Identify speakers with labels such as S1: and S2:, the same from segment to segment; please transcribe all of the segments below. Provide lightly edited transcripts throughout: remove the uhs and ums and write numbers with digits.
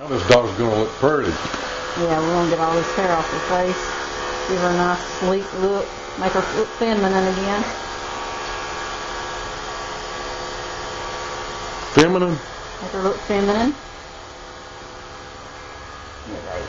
S1: Now this dog's gonna look pretty.
S2: Yeah, we're gonna get all this hair off her face. Give her a nice sleek look. Make her look feminine again.
S1: Feminine?
S2: Make her look feminine. Right.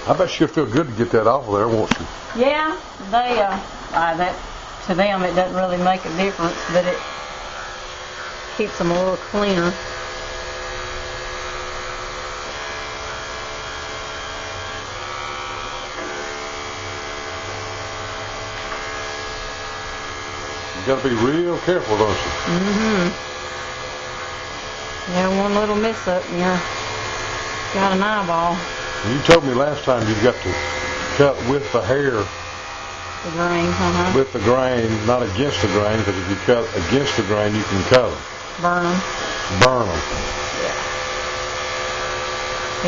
S1: I bet she'll feel good to get that off of there, won't she?
S2: Yeah, they that to them it doesn't really make a difference, but it keeps them a little cleaner.
S1: You gotta be real careful, don't you?
S2: Mm-hmm. Yeah, one little miss up and you're got an eyeball.
S1: You told me last time you've got to cut with the hair.
S2: The grain,
S1: With the grain, not against the grain, because if you cut against the grain, you can cut them.
S2: Burn them.
S1: Burn them.
S2: Yeah.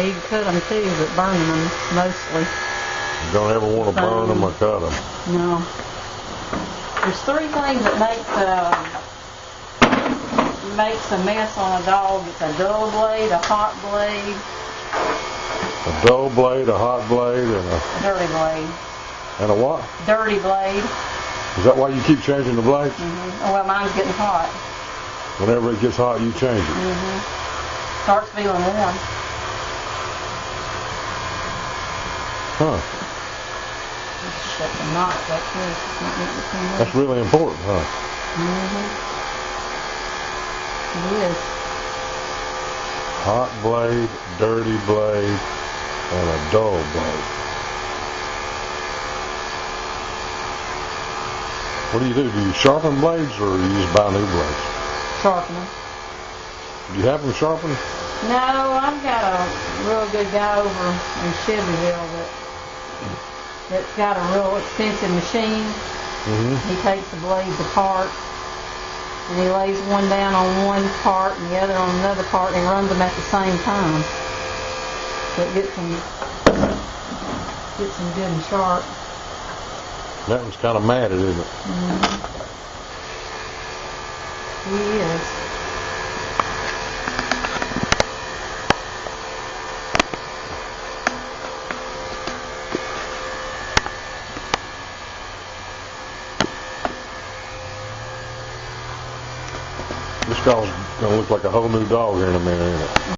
S2: You can cut them too, but burn them mostly.
S1: You don't ever want to burn them or cut them.
S2: No. There's three things that makes a mess on a dog. It's a dull blade, a hot blade.
S1: A dull blade, a hot blade, and a
S2: dirty blade.
S1: And a what?
S2: Dirty blade.
S1: Is that why you keep changing the blades?
S2: Mm-hmm. Oh, well, mine's getting hot.
S1: Whenever it gets hot, you change it.
S2: Mm-hmm. Starts feeling warm.
S1: Huh.
S2: Just shut the knots up here. It's not getting too much.
S1: That's really important, huh?
S2: Mm-hmm. It is.
S1: Hot blade, dirty blade, and a dull blade. What do? Do you sharpen blades or you just buy new blades?
S2: Sharpen them.
S1: Do you have them sharpened?
S2: No, I've got a real good guy over in Chevyville that's got a real expensive machine.
S1: Mm-hmm.
S2: He takes the blades apart and he lays one down on one part and the other on another part and he runs them at the same time. So it gets them good and sharp.
S1: That one's kind of matted, isn't it?
S2: Mm-hmm. He is.
S1: This dog's going to look like a whole new dog here in a minute, isn't it?